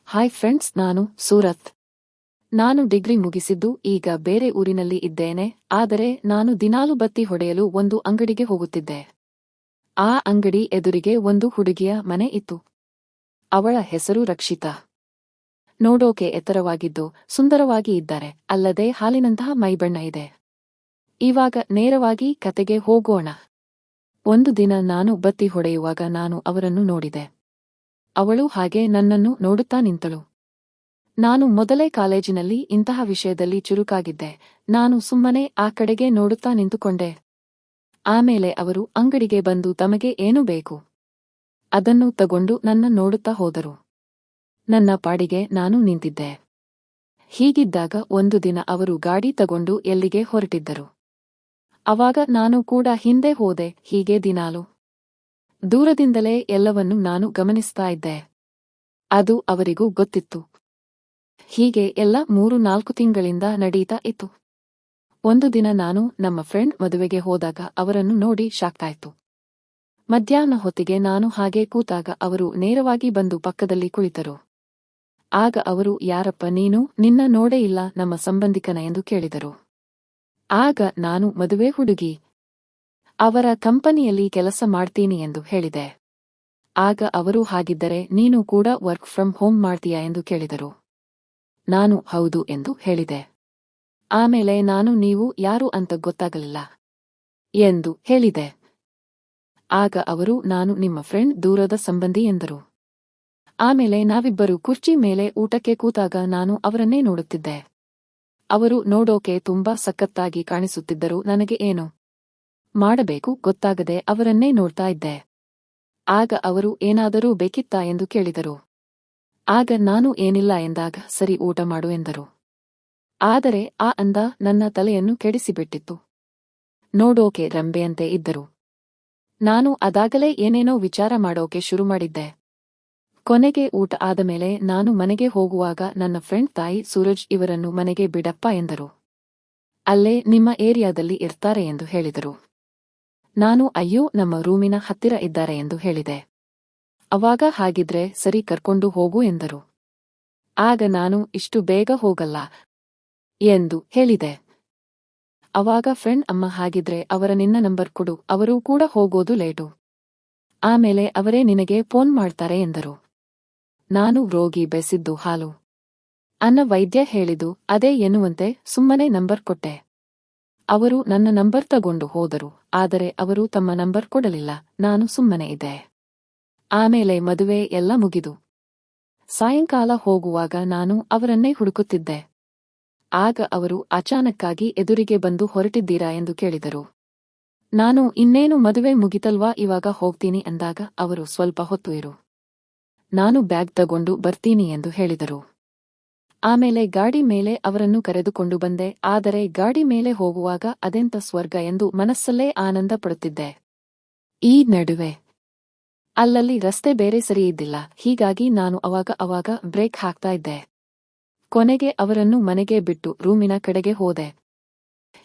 Hi friends, ನಾನು ಸೂರತ್. ನಾನು degree ಮುಗಿಸಿದ್ದು ಈಗ ಬೇರೆ ಊರಿನಲ್ಲಿ ಇದ್ದೇನೆ. ಆದರೆ ನಾನು ದಿನಾಲು ಬತ್ತಿ ಹೊಡೆಯಲು ಒಂದು ಅಂಗಡಿಗೆ ಹೋಗುತ್ತಿದ್ದೆ. ಆ ಅಂಗಡಿ ಎದುರಿಗೆ ಒಂದು ಹುಡುಗಿಯ ಮನೆ ಇತ್ತು. ಅವಳ ಹೆಸರು ರಕ್ಷಿತಾ. ನೋಡೋಕೆ ಎತ್ತರವಾಗಿದ್ದು ಸುಂದರವಾಗಿ ಇದ್ದಾರೆ, ಅಲ್ಲದೆ ಹಾಲಿನಂತಹ ಮೈಬಣ್ಣ ಇದೆ. ಇವಾಗ ನೇರವಾಗಿ ಕತೆಗೆ ಹೋಗೋಣ. ಒಂದು ದಿನ ನಾನು ಬತ್ತಿ ಹೊಡೆಯುವಾಗ ನಾನು ಅವರನ್ನು ನೋಡಿದೆ. ಅವಳು ಹಾಗೆ ನನ್ನನ್ನು ನೋಡುತ್ತಾ ನಿಂತಳು. ನಾನು ಮೊದಲೇ ಕಾಲೇಜಿನಲ್ಲಿ ಇಂತಹ ವಿಷಯದಲ್ಲಿ ಚುರುಕಾಗಿದ್ದೆ. ನಾನು ಸುಮ್ಮನೆ ಆ ಕಡೆಗೆ ನೋಡುತ್ತಾ ನಿಂತುಕೊಂಡೆ. ಆಮೇಲೆ ಅವರು ಅಂಗಡಿಗೆ ಬಂದು ತಮಗೆ ಏನು ಬೇಕು ಅದನ್ನು ತಗೊಂಡು ನನ್ನ ನೋಡುತ್ತಾ ಹೋದರು. ನನ್ನ ಪಾಡಿಗೆ ನಾನು ನಿಂತಿದ್ದೆ. ಹೀಗಿದ್ದಾಗ ಒಂದು ದಿನ ಅವರು ಗಾಡಿ ತಗೊಂಡು ಎಲ್ಲಿಗೆ ಹೊರಟಿದ್ದರು. ಅವಾಗ ನಾನು ಕೂಡ ಹಿಂದೆ ಹೋದೆ. ಹೀಗೆ ದಿನಾಲು ದೂರದಿಂದಲೇ ಎಲ್ಲವನ್ನೂ ನಾನು ಗಮನಿಸ್ತಾ ಇದ್ದೆ. ಅದು ಅವರಿಗೂ ಗೊತ್ತಿತ್ತು. ಹೀಗೆ ಎಲ್ಲ 3-4 ತಿಂಗಳಿಂದ ನಡೀತಾ ಇತ್ತು. ಒಂದು ದಿನ ನಾನು ನಮ್ಮ ಫ್ರೆಂಡ್ ಮದುವೆಗೆ ಹೋದಾಗ ಅವರನ್ನು ನೋಡಿ ಶಾಕಾಯ್ತು. ಮಧ್ಯಾಹ್ನ ಹೊತ್ತಿಗೆ ನಾನು ಹಾಗೆ ಕೂತಾಗ ಅವರು ನೇರವಾಗಿ ಬಂದು ಪಕ್ಕದಲ್ಲಿ ಕುಳಿತರು. ಆಗ ಅವರು, ಯಾರಪ್ಪ ನೀನು, ನಿನ್ನ ನೋಡೇ ಇಲ್ಲ, ನಮ್ಮ ಸಂಬಂಧಿಕನ ಎಂದು ಕೇಳಿದರು. ಆಗ ನಾನು, ಮದುವೆ ಹುಡುಗಿ, ಅವರ ಕಂಪನಿಯಲ್ಲಿ ಕೆಲಸ ಮಾಡ್ತೀನಿ ಎಂದು ಹೇಳಿದೆ. ಆಗ ಅವರು, ಹಾಗಿದ್ದರೆ ನೀನು ಕೂಡ ವರ್ಕ್ ಫ್ರಮ್ ಹೋಮ್ ಮಾಡ್ತೀಯಾ ಎಂದು ಕೇಳಿದರು. ನಾನು ಹೌದು ಎಂದು ಹೇಳಿದೆ. ಆಮೇಲೆ ನಾನು, ನೀವು ಯಾರು ಅಂತ ಗೊತ್ತಾಗಲಿಲ್ಲ ಎಂದು ಹೇಳಿದೆ. ಆಗ ಅವರು, ನಾನು ನಿಮ್ಮ ಫ್ರೆಂಡ್, ದೂರದ ಸಂಬಂಧಿ ಎಂದರು. ಆಮೇಲೆ ನಾವಿಬ್ಬರು ಕುರ್ಚಿ ಮೇಲೆ ಊಟಕ್ಕೆ ಕೂತಾಗ ನಾನು ಅವರನ್ನೇ ನೋಡುತ್ತಿದ್ದೆ. ಅವರು ನೋಡೋಕೆ ತುಂಬಾ ಸಖತ್ತಾಗಿ ಕಾಣಿಸುತ್ತಿದ್ದರು. ನನಗೆ ಏನು ಮಾಡಬೇಕು ಗೊತ್ತಾಗದೆ ಅವರನ್ನೇ ನೋಡ್ತಾ ಇದ್ದೆ. ಆಗ ಅವರು, ಏನಾದರೂ ಬೇಕಿತ್ತಾ ಎಂದು ಕೇಳಿದರು. ಆಗ ನಾನು ಏನಿಲ್ಲ ಎಂದಾಗ, ಸರಿ ಊಟ ಮಾಡು ಎಂದರು. ಆದರೆ ಆ ಅಂದ ನನ್ನ ತಲೆಯನ್ನು ಕೆಡಿಸಿಬಿಟ್ಟಿತ್ತು. ನೋಡೋಕೆ ರಂಬೆಯಂತೆ ಇದ್ದರು. ನಾನು ಅದಾಗಲೇ ಏನೇನೋ ವಿಚಾರ ಮಾಡೋಕೆ ಶುರು ಮಾಡಿದ್ದೆ. ಕೊನೆಗೆ ಊಟ ಆದಮೇಲೆ ನಾನು ಮನೆಗೆ ಹೋಗುವಾಗ ನನ್ನ ಫ್ರೆಂಡ್ ತಾಯಿ, ಸೂರಜ್ ಇವರನ್ನು ಮನೆಗೆ ಬಿಡಪ್ಪ ಎಂದರು. ಅಲ್ಲೇ ನಿಮ್ಮ ಏರಿಯಾದಲ್ಲಿ ಇರ್ತಾರೆ ಎಂದು ಹೇಳಿದರು. ನಾನು, ಅಯ್ಯೋ, ನಮ್ಮ ರೂಮಿನ ಹತ್ತಿರ ಇದ್ದಾರೆ ಎಂದು ಹೇಳಿದೆ. ಅವಾಗ ಹಾಗಿದ್ರೆ ಸರಿ, ಕರ್ಕೊಂಡು ಹೋಗು ಎಂದರು. ಆಗ ನಾನು, ಇಷ್ಟು ಬೇಗ ಹೋಗಲ್ಲ ಎಂದು ಹೇಳಿದೆ. ಅವಾಗ ಫ್ರೆಂಡ್, ಅಮ್ಮ, ಹಾಗಿದ್ರೆ ಅವರ ನಿನ್ನ ನಂಬರ್ ಕೊಡು, ಅವರೂ ಕೂಡ ಹೋಗೋದು ಲೇಟು, ಆಮೇಲೆ ಅವರೇ ನಿನಗೆ ಫೋನ್ ಮಾಡ್ತಾರೆ ಎಂದರು. ನಾನು, ರೋಗಿ ಬೆಸಿದ್ದು ಹಾಲು ಅನ್ನ ವೈದ್ಯ ಹೇಳಿದ್ದು ಅದೇ ಎನ್ನುವಂತೆ ಸುಮ್ಮನೆ ನಂಬರ್ ಕೊಟ್ಟೆ. ಅವರು ನನ್ನ ನಂಬರ್ ತಗೊಂಡು ಹೋದರು. ಆದರೆ ಅವರು ತಮ್ಮ ನಂಬರ್ ಕೊಡಲಿಲ್ಲ. ನಾನು ಸುಮ್ಮನೆ ಇದ್ದೆ. ಆಮೇಲೆ ಮದುವೆ ಎಲ್ಲ ಮುಗಿದು ಸಾಯಂಕಾಲ ಹೋಗುವಾಗ ನಾನು ಅವರನ್ನೇ ಹುಡುಕುತ್ತಿದ್ದೆ. ಆಗ ಅವರು ಅಚಾನಕ್ಕಾಗಿ ಎದುರಿಗೆ ಬಂದು, ಹೊರಟಿದ್ದೀರಾ ಎಂದು ಕೇಳಿದರು. ನಾನು, ಇನ್ನೇನು ಮದುವೆ ಮುಗಿತಲ್ವಾ, ಇವಾಗ ಹೋಗ್ತೀನಿ ಎಂದಾಗ ಅವರು, ಸ್ವಲ್ಪ ಹೊತ್ತು ಇರು, ನಾನು ಬ್ಯಾಗ್ ತಗೊಂಡು ಬರ್ತೀನಿ ಎಂದು ಹೇಳಿದರು. ಆಮೇಲೆ ಗಾಡಿ ಮೇಲೆ ಅವರನ್ನು ಕರೆದುಕೊಂಡು ಬಂದೆ. ಆದರೆ ಗಾಡಿ ಮೇಲೆ ಹೋಗುವಾಗ ಅದೆಂತ ಸ್ವರ್ಗ ಎಂದು ಮನಸ್ಸಲ್ಲೇ ಆನಂದ ಪಡುತ್ತಿದ್ದೆ. ಈ ನಡುವೆ ಅಲ್ಲಲ್ಲಿ ರಸ್ತೆ ಬೇರೆ ಸರಿಯಿದ್ದಿಲ್ಲ. ಹೀಗಾಗಿ ನಾನು ಅವಾಗ ಬ್ರೇಕ್ ಹಾಕ್ತಾ ಇದ್ದೆ. ಕೊನೆಗೆ ಅವರನ್ನು ಮನೆಗೆ ಬಿಟ್ಟು ರೂಮಿನ ಕಡೆಗೆ ಹೋದೆ.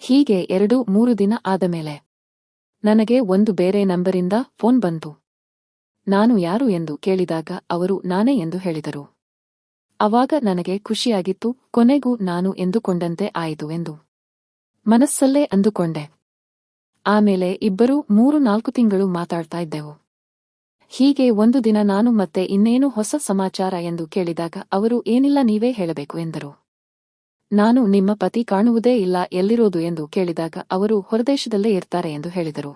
ಹೀಗೆ 2-3 ದಿನ ಆದಮೇಲೆ ನನಗೆ ಒಂದು ಬೇರೆ ನಂಬರಿಂದ ಫೋನ್ ಬಂತು. ನಾನು ಯಾರು ಎಂದು ಕೇಳಿದಾಗ ಅವರು ನಾನೇ ಎಂದು ಹೇಳಿದರು. ಅವಾಗ ನನಗೆ ಖುಷಿಯಾಗಿತ್ತು. ಕೊನೆಗೂ ನಾನು ಎಂದುಕೊಂಡಂತೆ ಆಯಿತು ಎಂದು ಮನಸ್ಸಲ್ಲೇ ಅಂದುಕೊಂಡೆ. ಆಮೇಲೆ ಇಬ್ಬರೂ 3-4 ತಿಂಗಳು ಮಾತಾಡ್ತಾ ಇದ್ದೆವು. ಹೀಗೆ ಒಂದು ದಿನ ನಾನು ಮತ್ತೆ ಇನ್ನೇನು ಹೊಸ ಸಮಾಚಾರ ಎಂದು ಕೇಳಿದಾಗ ಅವರು, ಏನಿಲ್ಲ, ನೀವೇ ಹೇಳಬೇಕು ಎಂದರು. ನಾನು, ನಿಮ್ಮ ಪತಿ ಕಾಣುವುದೇ ಇಲ್ಲ, ಎಲ್ಲಿರೋದು ಎಂದು ಕೇಳಿದಾಗ ಅವರು ಹೊರದೇಶದಲ್ಲೇ ಇರ್ತಾರೆ ಎಂದು ಹೇಳಿದರು.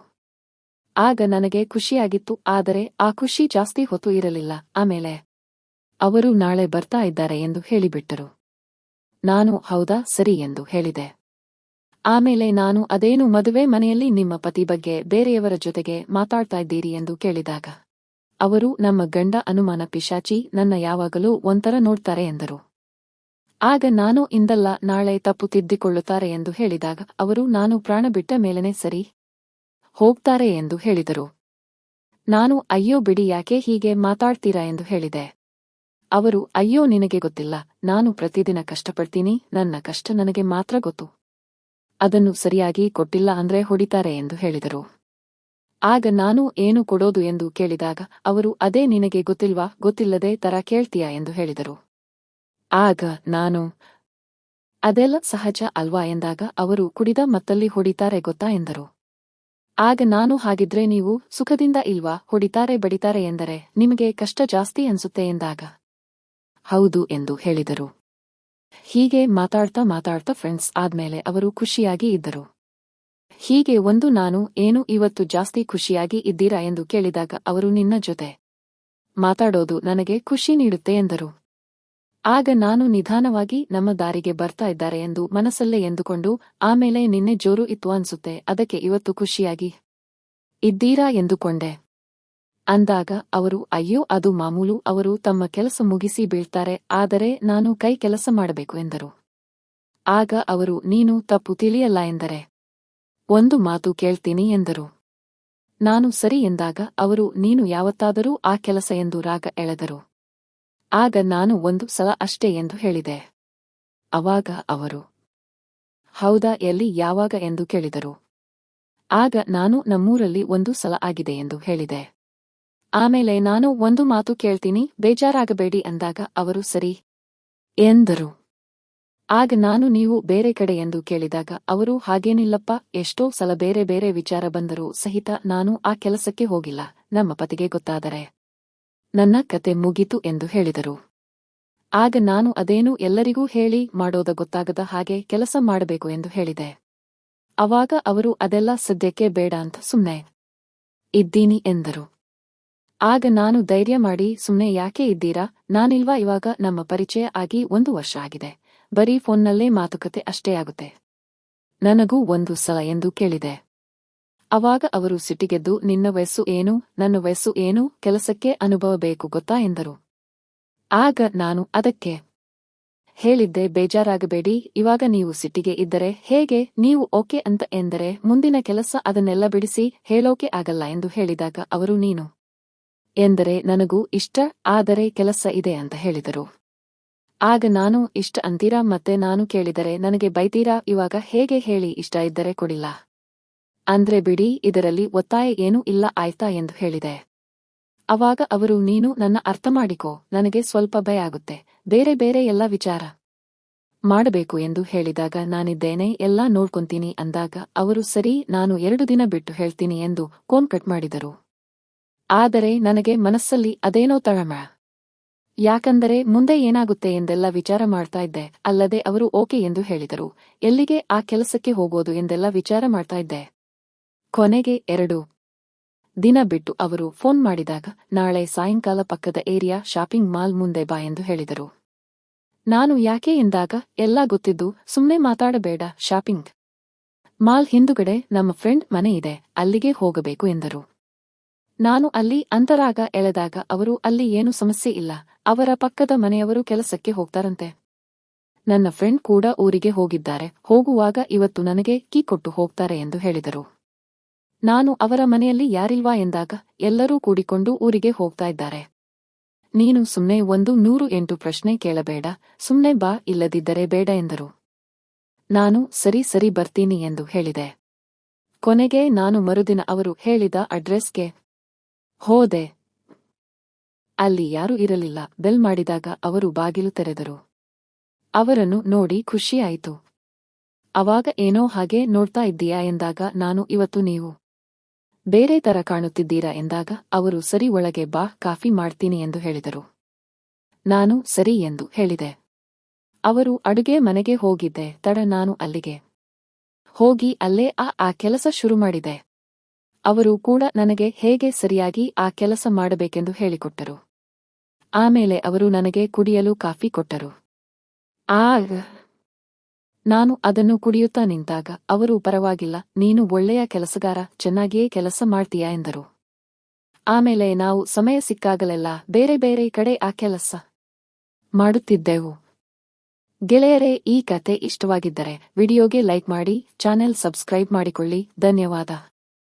ಆಗ ನನಗೆ ಖುಷಿಯಾಗಿತ್ತು. ಆದರೆ ಆ ಖುಷಿ ಜಾಸ್ತಿ ಹೊತ್ತು ಇರಲಿಲ್ಲ. ಆಮೇಲೆ ಅವರು ನಾಳೆ ಬರ್ತಾ ಇದ್ದಾರೆ ಎಂದು ಹೇಳಿಬಿಟ್ಟರು. ನಾನು, ಹೌದಾ, ಸರಿ ಎಂದು ಹೇಳಿದೆ. ಆಮೇಲೆ ನಾನು, ಅದೇನು ಮದುವೆ ಮನೆಯಲ್ಲಿ ನಿಮ್ಮ ಪತಿ ಬಗ್ಗೆ ಬೇರೆಯವರ ಜೊತೆಗೆ ಮಾತಾಡ್ತಾ ಇದ್ದೀರಿ ಎಂದು ಕೇಳಿದಾಗ ಅವರು, ನಮ್ಮ ಗಂಡ ಅನುಮಾನ ಪಿಶಾಚಿ, ನನ್ನ ಯಾವಾಗಲೂ ಒಂಥರ ನೋಡ್ತಾರೆ ಎಂದರು. ಆಗ ನಾನು, ಇಂದಲ್ಲ, ನಾಳೆ ತಪ್ಪು ತಿದ್ದಿಕೊಳ್ಳುತ್ತಾರೆ ಎಂದು ಹೇಳಿದಾಗ ಅವರು, ನಾನು ಪ್ರಾಣ ಬಿಟ್ಟ ಮೇಲನೆ ಸರಿ ಹೋಗ್ತಾರೆ ಎಂದು ಹೇಳಿದರು. ನಾನು, ಅಯ್ಯೋ ಬಿಡಿ, ಯಾಕೆ ಹೀಗೆ ಮಾತಾಡ್ತೀರಾ ಎಂದು ಹೇಳಿದೆ. ಅವರು, ಅಯ್ಯೋ, ನಿನಗೆ ಗೊತ್ತಿಲ್ಲ, ನಾನು ಪ್ರತಿದಿನ ಕಷ್ಟಪಡ್ತೀನಿ, ನನ್ನ ಕಷ್ಟ ನನಗೆ ಮಾತ್ರ ಗೊತ್ತು, ಅದನ್ನು ಸರಿಯಾಗಿ ಕೊಟ್ಟಿಲ್ಲ ಅಂದ್ರೆ ಹೊಡಿತಾರೆ ಎಂದು ಹೇಳಿದರು. ಆಗ ನಾನು, ಏನು ಕೊಡೋದು ಎಂದು ಕೇಳಿದಾಗ ಅವರು, ಅದೇ ನಿನಗೆ ಗೊತ್ತಿಲ್ವಾ, ಗೊತ್ತಿಲ್ಲದೆ ತರ ಕೇಳ್ತೀಯಾ ಎಂದು ಹೇಳಿದರು. ಆಗ ನಾನು, ಅದೆಲ್ಲ ಸಹಜ ಅಲ್ವಾ ಎಂದಾಗ ಅವರು, ಕುಡಿದ ಮತ್ತಲ್ಲಿ ಹೊಡಿತಾರೆ ಗೊತ್ತಾ ಎಂದರು. ಆಗ ನಾನು, ಹಾಗಿದ್ರೆ ನೀವು ಸುಖದಿಂದ ಇಲ್ವಾ, ಹೊಡಿತಾರೆ ಬಡಿತಾರೆ ಎಂದರೆ ನಿಮಗೆ ಕಷ್ಟ ಜಾಸ್ತಿ ಅನ್ಸುತ್ತೆ ಎಂದಾಗ, ಹೌದು ಎಂದು ಹೇಳಿದರು. ಹೀಗೆ ಮಾತಾಡ್ತಾ ಮಾತಾಡ್ತಾ ಫ್ರೆಂಡ್ಸ್ ಆದ್ಮೇಲೆ ಅವರು ಖುಷಿಯಾಗಿ ಇದ್ದರು. ಹೀಗೆ ಒಂದು ನಾನು, ಏನು ಇವತ್ತು ಜಾಸ್ತಿ ಖುಷಿಯಾಗಿ ಇದ್ದೀರಾ ಎಂದು ಕೇಳಿದಾಗ ಅವರು, ನಿನ್ನ ಜೊತೆ ಮಾತಾಡೋದು ನನಗೆ ಖುಷಿ ನೀಡುತ್ತೆ ಎಂದರು. ಆಗ ನಾನು ನಿಧಾನವಾಗಿ ನಮ್ಮ ದಾರಿಗೆ ಬರ್ತಾ ಇದ್ದಾರೆ ಎಂದು ಮನಸ್ಸಲ್ಲೇ ಎಂದುಕೊಂಡು, ಆಮೇಲೆ ನಿನ್ನೆ ಜೋರು ಇತ್ತು ಅನ್ಸುತ್ತೆ, ಅದಕ್ಕೆ ಇವತ್ತು ಖುಷಿಯಾಗಿ ಇದ್ದೀರಾ ಎಂದುಕೊಂಡೆ ಅಂದಾಗ ಅವರು, ಅಯ್ಯೋ ಅದು ಮಾಮೂಲು, ಅವರು ತಮ್ಮ ಕೆಲಸ ಮುಗಿಸಿ ಬೀಳ್ತಾರೆ, ಆದರೆ ನಾನು ಕೈ ಕೆಲಸ ಮಾಡಬೇಕು ಎಂದರು. ಆಗ ಅವರು, ನೀನು ತಪ್ಪು ತಿಳಿಯಲ್ಲ ಎಂದರೆ ಒಂದು ಮಾತು ಕೇಳ್ತೀನಿ ಎಂದರು. ನಾನು ಸರಿ ಎಂದಾಗ ಅವರು, ನೀನು ಯಾವತ್ತಾದರೂ ಆ ಕೆಲಸ ಎಂದು ರಾಗ ಎಳೆದರು. ಆಗ ನಾನು, ಒಂದು ಸಲ ಅಷ್ಟೇ ಎಂದು ಹೇಳಿದೆ. ಅವಾಗ ಅವರು, ಹೌದಾ, ಎಲ್ಲಿ, ಯಾವಾಗ ಎಂದು ಕೇಳಿದರು. ಆಗ ನಾನು, ನಮ್ಮೂರಲ್ಲಿ ಒಂದು ಸಲ ಆಗಿದೆ ಎಂದು ಹೇಳಿದೆ. ಆಮೇಲೆ ನಾನು, ಒಂದು ಮಾತು ಕೇಳ್ತೀನಿ, ಬೇಜಾರಾಗಬೇಡಿ ಅಂದಾಗ ಅವರು, ಸರಿ ಎಂದರು. ಆಗ ನಾನು, ನೀವು ಬೇರೆ ಕಡೆ ಎಂದು ಕೇಳಿದಾಗ ಅವರು, ಹಾಗೇನಿಲ್ಲಪ್ಪ, ಎಷ್ಟೋ ಸಲ ಬೇರೆ ಬೇರೆ ವಿಚಾರ ಬಂದರೂ ಸಹಿತ ನಾನು ಆ ಕೆಲಸಕ್ಕೆ ಹೋಗಿಲ್ಲ, ನಮ್ಮ ಪತಿಗೆ ಗೊತ್ತಾದರೆ ನನ್ನ ಕತೆ ಮುಗೀತು ಎಂದು ಹೇಳಿದರು. ಆಗ ನಾನು, ಅದೇನು ಎಲ್ಲರಿಗೂ ಹೇಳಿ ಮಾಡೋದ ಗೊತ್ತಾಗದ ಹಾಗೆ ಕೆಲಸ ಮಾಡಬೇಕು ಎಂದು ಹೇಳಿದೆ. ಅವಾಗ ಅವರು, ಅದೆಲ್ಲ ಸದ್ಯಕ್ಕೆ ಬೇಡ ಅಂತ ಸುಮ್ನೆ ಇದ್ದೀನಿ ಎಂದರು. ಆಗ ನಾನು ಧೈರ್ಯ ಮಾಡಿ, ಸುಮ್ನೆ ಯಾಕೆ ಇದ್ದೀರಾ, ನಾನಿಲ್ವಾ, ಇವಾಗ ನಮ್ಮ ಪರಿಚಯ ಆಗಿ 1 ವರ್ಷ ಆಗಿದೆ, ಬರೀ ಫೋನ್ನಲ್ಲೇ ಮಾತುಕತೆ ಅಷ್ಟೇ ಆಗುತ್ತೆ, ನನಗೂ ಒಂದು ಸಲ ಎಂದು ಕೇಳಿದೆ. ಅವಾಗ ಅವರು ಸಿಟ್ಟಿಗೆದ್ದು, ನಿನ್ನ ವಯಸ್ಸು ಏನು, ನನ್ನ ವಯಸ್ಸು ಏನು, ಕೆಲಸಕ್ಕೆ ಅನುಭವ ಬೇಕು ಗೊತ್ತಾ ಎಂದರು. ಆಗ ನಾನು ಅದಕ್ಕೆ ಹೇಳಿದ್ದೆ, ಬೇಜಾರಾಗಬೇಡಿ, ಇವಾಗ ನೀವು ಸಿಟ್ಟಿಗೆ ಇದ್ದರೆ ಹೇಗೆ, ನೀವು ಓಕೆ ಅಂತ ಎಂದರೆ ಮುಂದಿನ ಕೆಲಸ ಅದನ್ನೆಲ್ಲ ಬಿಡಿಸಿ ಹೇಳೋಕೆ ಆಗಲ್ಲ ಎಂದು ಹೇಳಿದಾಗ ಅವರು, ನೀನು ಎಂದರೆ ನನಗೂ ಇಷ್ಟ, ಆದರೆ ಕೆಲಸ ಇದೆ ಅಂತ ಹೇಳಿದರು. ಆಗ ನಾನು, ಇಷ್ಟ ಅಂತೀರಾ, ಮತ್ತೆ ನಾನು ಕೇಳಿದರೆ ನನಗೆ ಬೈತೀರಾ, ಇವಾಗ ಹೇಗೆ ಹೇಳಿ, ಇಷ್ಟ ಇದ್ದರೆ ಕೊಡಿಲ್ಲ ಅಂದ್ರೆ ಬಿಡಿ, ಇದರಲ್ಲಿ ಒತ್ತಾಯ ಏನೂ ಇಲ್ಲ ಆಯ್ತಾ ಎಂದು ಹೇಳಿದೆ. ಅವಾಗ ಅವರು, ನೀನು ನನ್ನ ಅರ್ಥ ಮಾಡಿಕೋ, ನನಗೆ ಸ್ವಲ್ಪ ಭಯ ಆಗುತ್ತೆ, ಬೇರೆ ಬೇರೆ ಎಲ್ಲ ವಿಚಾರ ಮಾಡಬೇಕು ಎಂದು ಹೇಳಿದಾಗ ನಾನಿದ್ದೇನೆ, ಎಲ್ಲ ನೋಡ್ಕೊಂತೀನಿ ಅಂದಾಗ ಅವರು, ಸರಿ, ನಾನು 2 ದಿನ ಬಿಟ್ಟು ಹೇಳ್ತೀನಿ ಎಂದು ಫೋನ್ ಕಟ್ ಮಾಡಿದರು. ಆದರೆ ನನಗೆ ಮನಸ್ಸಲ್ಲಿ ಅದೇನೋ ತಳಮಳ, ಯಾಕಂದರೆ ಮುಂದೆ ಏನಾಗುತ್ತೆ ಎಂದೆಲ್ಲ ವಿಚಾರ ಮಾಡ್ತಾ ಇದ್ದೆ, ಅಲ್ಲದೆ ಅವರು ಓಕೆ ಎಂದು ಹೇಳಿದರು, ಎಲ್ಲಿಗೆ ಆ ಕೆಲಸಕ್ಕೆ ಹೋಗೋದು ಎಂದೆಲ್ಲ ವಿಚಾರ ಮಾಡ್ತಾ ಇದ್ದೆ. ಕೊನೆಗೆ 2 ದಿನ ಬಿಟ್ಟು ಅವರು ಫೋನ್ ಮಾಡಿದಾಗ, ನಾಳೆ ಸಾಯಂಕಾಲ ಪಕ್ಕದ ಏರಿಯಾ ಶಾಪಿಂಗ್ ಮಾಲ್ ಮುಂದೆ ಬಾ ಎಂದು ಹೇಳಿದರು. ನಾನು ಯಾಕೆ ಎಂದಾಗ, ಎಲ್ಲ ಗೊತ್ತಿದ್ದು ಸುಮ್ನೆ ಮಾತಾಡಬೇಡ, ಶಾಪಿಂಗ್ ಮಾಲ್ ಹಿಂದುಗಡೆ ನಮ್ಮ ಫ್ರೆಂಡ್ ಮನೆ ಇದೆ, ಅಲ್ಲಿಗೆ ಹೋಗಬೇಕು ಎಂದರು. ನಾನು ಅಲ್ಲಿ ಅಂತರಾಗ ಎಳೆದಾಗ ಅವರು, ಅಲ್ಲಿ ಏನು ಸಮಸ್ಯೆ ಇಲ್ಲ, ಅವರ ಪಕ್ಕದ ಮನೆಯವರು ಕೆಲಸಕ್ಕೆ ಹೋಗ್ತಾರಂತೆ, ನನ್ನ ಫ್ರೆಂಡ್ ಕೂಡ ಊರಿಗೆ ಹೋಗಿದ್ದಾರೆ, ಹೋಗುವಾಗ ಇವತ್ತು ನನಗೆ ಕೀ ಕೊಟ್ಟು ಹೋಗ್ತಾರೆ ಎಂದು ಹೇಳಿದರು. ನಾನು, ಅವರ ಮನೆಯಲ್ಲಿ ಯಾರಿಲ್ವಾ ಎಂದಾಗ, ಎಲ್ಲರೂ ಕೂಡಿಕೊಂಡು ಊರಿಗೆ ಹೋಗ್ತಾ ಇದ್ದಾರೆ, ನೀನು ಸುಮ್ನೆ 108 ಪ್ರಶ್ನೆ ಕೇಳಬೇಡ, ಸುಮ್ನೆ ಬಾ, ಇಲ್ಲದಿದ್ದರೆ ಬೇಡ ಎಂದರು. ನಾನು, ಸರಿ ಸರಿ ಬರ್ತೀನಿ ಎಂದು ಹೇಳಿದೆ. ಕೊನೆಗೆ ನಾನು ಮರುದಿನ ಅವರು ಹೇಳಿದ ಅಡ್ರೆಸ್ಗೆ ಹೋದೆ. ಅಲ್ಲಿ ಯಾರೂ ಇರಲಿಲ್ಲ, ಬೆಲ್ ಮಾಡಿದಾಗ ಅವರು ಬಾಗಿಲು ತೆರೆದರು. ಅವರನ್ನು ನೋಡಿ ಖುಷಿಯಾಯಿತು. ಅವಾಗ, ಏನೋ ಹಾಗೆ ನೋಡ್ತಾ ಇದ್ದೀಯಾ ಎಂದಾಗ ನಾನು, ಇವತ್ತು ನೀವು ಬೇರೆ ತರ ಕಾಣುತ್ತಿದ್ದೀರಾ ಎಂದಾಗ ಅವರು, ಸರಿ ಒಳಗೆ ಬಾ, ಕಾಫಿ ಮಾಡ್ತೀನಿ ಎಂದು ಹೇಳಿದರು. ನಾನು ಸರಿ ಎಂದು ಹೇಳಿದೆ. ಅವರು ಅಡುಗೆ ಮನೆಗೆ ಹೋಗಿದ್ದೆ ತಡ, ನಾನು ಅಲ್ಲಿಗೆ ಹೋಗಿ ಅಲ್ಲೇ ಆ ಕೆಲಸ ಶುರು ಮಾಡಿದೆ. ಅವರು ಕೂಡ ನನಗೆ ಹೇಗೆ ಸರಿಯಾಗಿ ಆ ಕೆಲಸ ಮಾಡಬೇಕೆಂದು ಹೇಳಿಕೊಟ್ಟರು. ಆಮೇಲೆ ಅವರು ನನಗೆ ಕುಡಿಯಲು ಕಾಫಿ ಕೊಟ್ಟರು. ಆಗ ನಾನು ಅದನ್ನು ಕುಡಿಯುತ್ತಾ ನಿಂತಾಗ ಅವರು, ಪರವಾಗಿಲ್ಲ, ನೀನು ಒಳ್ಳೆಯ ಕೆಲಸಗಾರ, ಚೆನ್ನಾಗಿಯೇ ಕೆಲಸ ಮಾಡ್ತೀಯಾ ಎಂದರು. ಆಮೇಲೆ ನಾವು ಸಮಯ ಸಿಕ್ಕಾಗಲೆಲ್ಲ ಬೇರೆ ಬೇರೆ ಕಡೆ ಆ ಕೆಲಸ ಮಾಡುತ್ತಿದ್ದೆವು. ಗೆಳೆಯರೇ, ಈ ಕತೆ ಇಷ್ಟವಾಗಿದ್ದರೆ ವಿಡಿಯೋಗೆ ಲೈಕ್ ಮಾಡಿ, ಚಾನೆಲ್ ಸಬ್ಸ್ಕ್ರೈಬ್ ಮಾಡಿಕೊಳ್ಳಿ. ಧನ್ಯವಾದ.